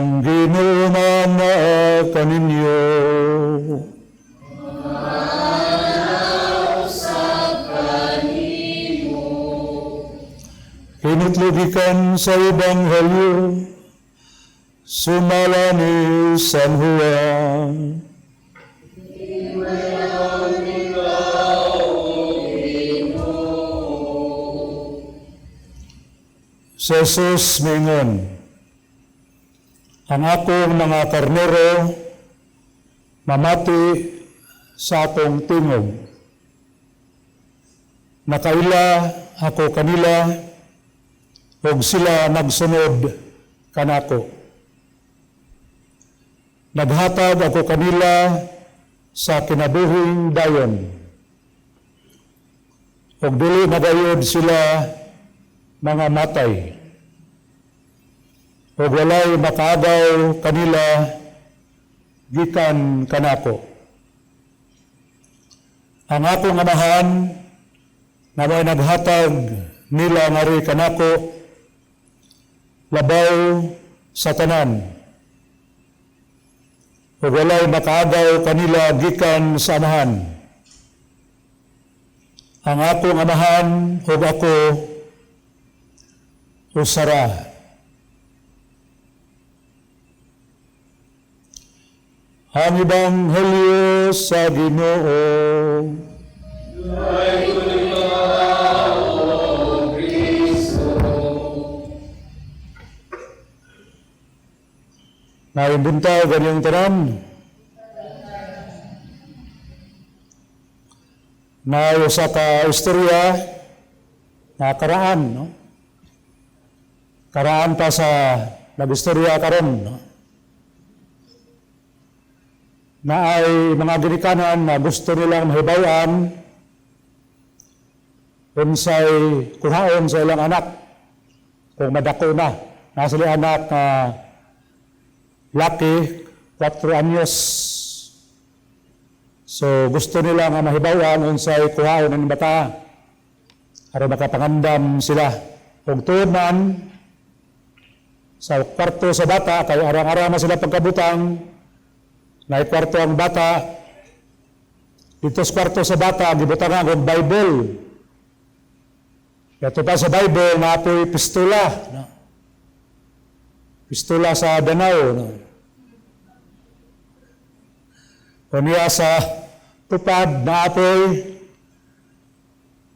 Ang Ginoo naa kaninyo. Kinutlubikan sa Ebanghelyo sumala ni San Juan. Si Jesus mingon, ang akong mga karnero mamati sa akong tingog. Nakaila ako kanila, ug sila nagsunod kanako. Naghatag ako kanila sa kinabuhing dayon. Ug dili nagayod sila mga matay. Ug walay makaagaw kanila gikan kanako. Ang akong amahan na may naghatag nila ngari kanako labaw sa tanan. Ug walay makaagaw kanila gikan sa amahan. Ang akong amahan ug ako usara. Ang Ebanghelyo sa Ginoo. Naimbuntaw ganyang tanan. Na usa ka istorya na karaan, no? Karaan pa sa nag-istorya karon, no? Na ay mga ginikanan na gusto nilang mahibayan unsay kuhaon sa ilang anak kung madako na. Nasa ilang anak na laki, 4 anyos. So gusto nila nga mahibawan unsay kuhaon ng bata aron makapangandam sila. Kung tuod man sa kwarto sa bata, kay arang-arang na sila pagkabutang, na kwarto ang bata, dito sa kwarto sa bata, gibutangan ang Bible. Ito pa sa Bible, na apoy pistola. No? Pistola sa Danao. No? O niya sa tupad na apoy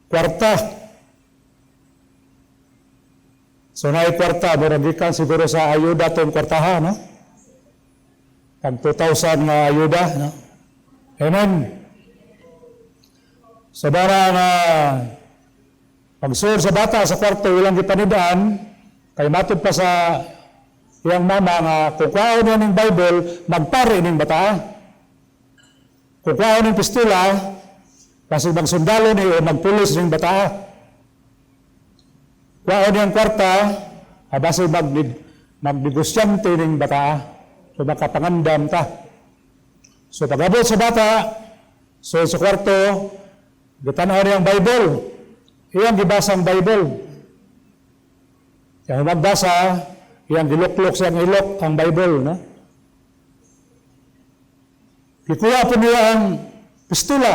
kwarta. So na kwarta, muragikan siguro sa ayuda itong kwartahan, no? Pag 2,000 nga ayuda, no? Amen. Sa bara nga pagsuod sa bata sa kwarto, ilang gipanidaan, kay matod pa sa iyang mama nga kung kwaon niya ng Bible, magpari ng bata. Kung kwaon ng pistola, kasi magsundalo niya o magpulis ng bata. Kwaon niyang kwarta, basi magnegosyante ng bata. So makapangandam ta. So pag-abot sa bata, so sa kwarto, gitanaw niyang Bible. Iyang gibasang Bible. Kaya magbasa, iyang giluklok siyang ilok ang Bible. No? Ikuha po niya ang pistola.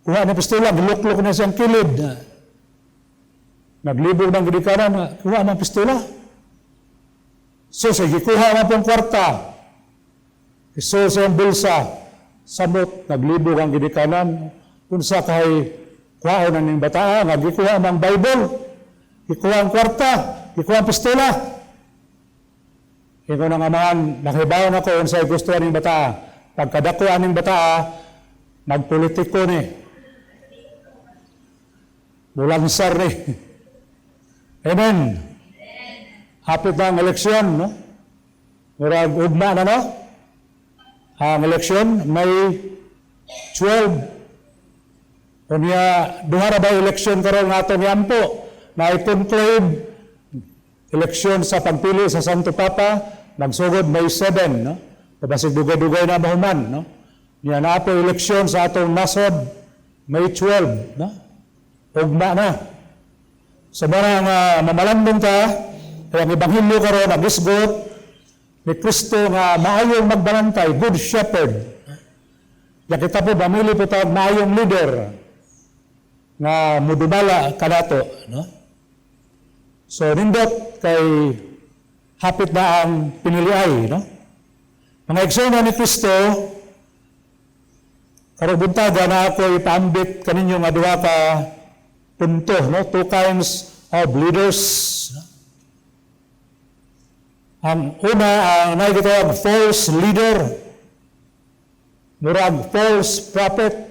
Kuha ng pistola, giluklok na siyang kilid. Naglibog ng gidikanan, kuha ng pistola. So, sige, kuha na pong kwarta. Iso sa bulsa. Samot, naglibog ang gidikanan. Kung sa kay kuha na ng bata, nagikuha ng Bible. Ikuha ang kwarta. Ikuha ang pistola. Ikaw nang amahan, nakibawan ako kung sa'y gustuhan ng bata. Pagkadakuan ng bata, nagpolitiko ni. Bulansar ni. Amen. Hapit na ang eleksyon, no? Murag ugma na, no? Ang eleksyon, may 12. Kunya, duha na ba eleksyon karon nga ito ni Ampo? Na i-conclave eleksyon sa pagpili sa Santo Papa, nagsugod may 7, no? Kapasig dugay-dugay na mahuman, no? Niya na po eleksyon sa atong nasod, may 12, no? Ugma na. Sa mga mamalandong ka, Kaya ang Ebanghelyo karon nagisgot ni Kristo nga maayong magbanantay, good shepherd. Ya kita po mamili po tawag maayong leader nga mudumala kanato, no? So nindot kay hapit na ang piniliay, no? Mga igsoon ni Kristo, karong buntaga na ako ipaambit kaninyo nga duha ka punto, no? Two kinds of leaders. Ang una, ang naigitawag false leader, murag false prophet,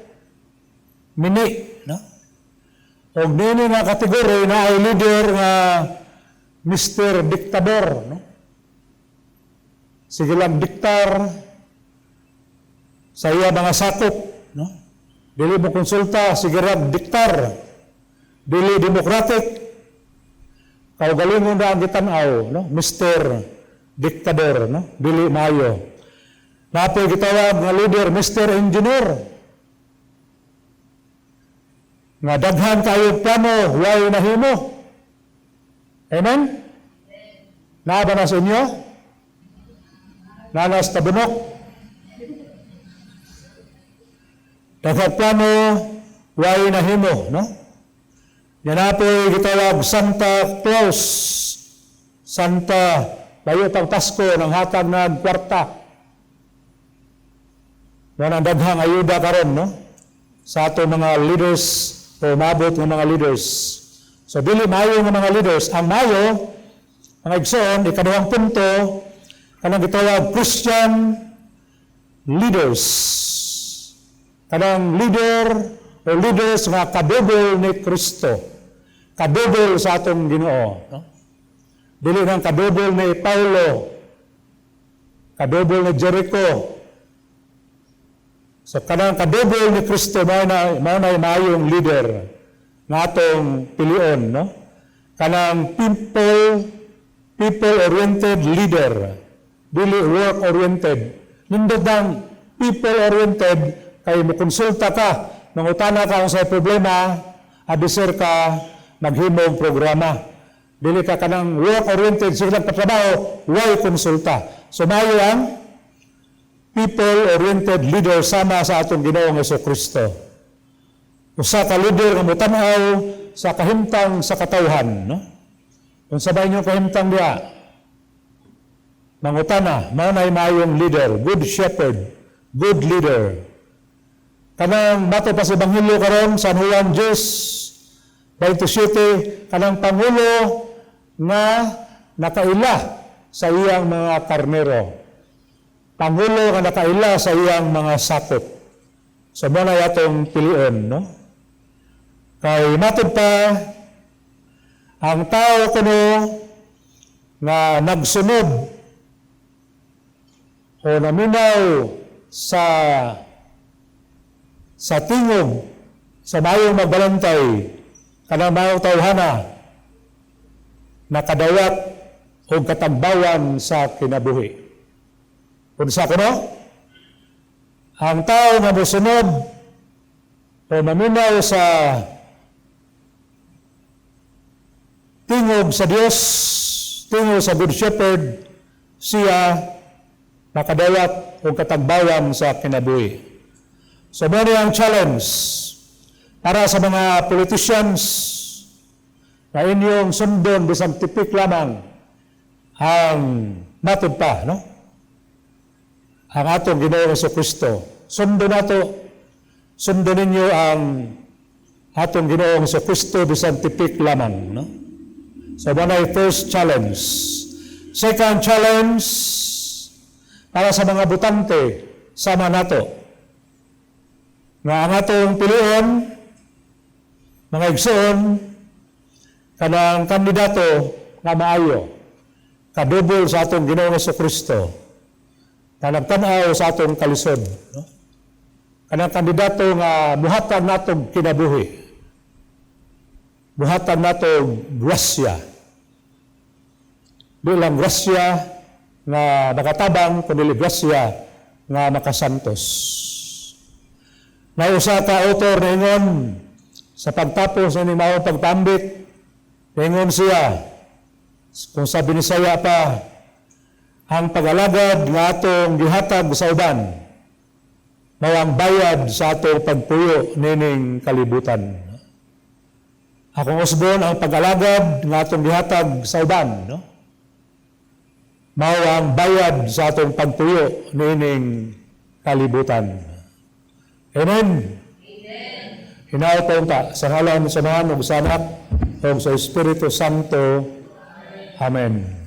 mini, no? O nini nga kategori na ay leader nga Mr. Diktador, no? Sige lang diktar sa iya mga sakop, no? Dili mo konsulta, sige lang diktar, dili democratic, kaugalingon na ang gitanaw, no? Mr. Diktador, no? Dili maayo. Napoy gitawag nga leader, Mr. Engineer. Nga daghan kayo plano, way nahimo. Amen? Naaba na sa inyo? Nanas tabunok? Daghan plano, way nahimo, no? Yan napoy gitawag Santa Claus. Santa bayo pang Pasko ng hatag ng kwarta. Yan ang daghang ayuda karon, no? Sa ato mga leaders o mabot ng mga leaders. So dili mayo ng mga leaders. Ang mayo, ang igsoon, ikaduhang punto, kanang gitawag Christian leaders. Kanang leader o leaders nga kadobol ni Kristo. Kadobol sa atong Ginoo, no? Dili nang kadobol ni Paulo, kadobol ni Jericho. So kanang kadobol ni Kristo mao na mayong leader nga atong pilion, no? Kanang people-oriented leader, dili work-oriented. Nindot ang people-oriented kay mokonsulta ka, mangutana ka kung sa problema, abisir ka, maghimong programa. Dili ka kanang work-oriented, silang katrabaho, way konsulta. So mayo ang people-oriented leader sama sa atong Ginoong Jesucristo. Usa ka leader nga mutanaw sa kahimtang sa katawhan, no? Kung sabay niyo kahimtang diha, mangutana, mao nay mayong leader, good shepherd, good leader. Kanang bato pa sa Ebanghelyo karon San Juan 10:27, kanang pangulo nga nakaila sa iyang mga karnero. Pangulo nga nakaila sa iyang mga sakop. So mo na yatong pilion, no? Kay matod pa ang tao kuno nga nagsunod o naminaw sa tingog sa mayong magbalantay kanang mayong tawhana nakadawat o katagbawan sa kinabuhi. Unsa kuno? Ang tao nga mosunod o maminaw sa tingog sa Dios, tingog sa Good Shepherd, siya makadawat o katagbawan sa kinabuhi. So muna ang challenge para sa mga politicians na inyong sundon bisang tipik lamang ang matod pa, no? Ang atong Ginoong Jesucristo. Sundon ninyo ang atong Ginoong Jesucristo bisang tipik lamang, no? So muna yung first challenge. Second challenge para sa mga butante sama nato nga ang atong pilion mga igsoon kanang kandidato nga maayo kadubol sa atong Ginoong Jesucristo kanang tanaw sa atong kalisod, no? Kanang kandidato nga buhatan natong kinabuhi, buhatan natong grasya, di lang grasya nga makatabang kundi grasya nga makasantos. May usa ka author na ingon sa pagtapos ng mao pagpambit, ingon siya, Kung sa Binisaya pa, ang pag-alagad nga atong gihatag sa uban, mao ang bayad sa atong pagpuyo nining kalibutan. Akong usbon ang pag-alagad nga atong gihatag sa uban, no? Mao ang bayad sa atong pagpuyo nining kalibutan. Amen. Hinaot ta sa ngalan sa Ama ug sa Anak ug sa Espiritu Santo. Amen.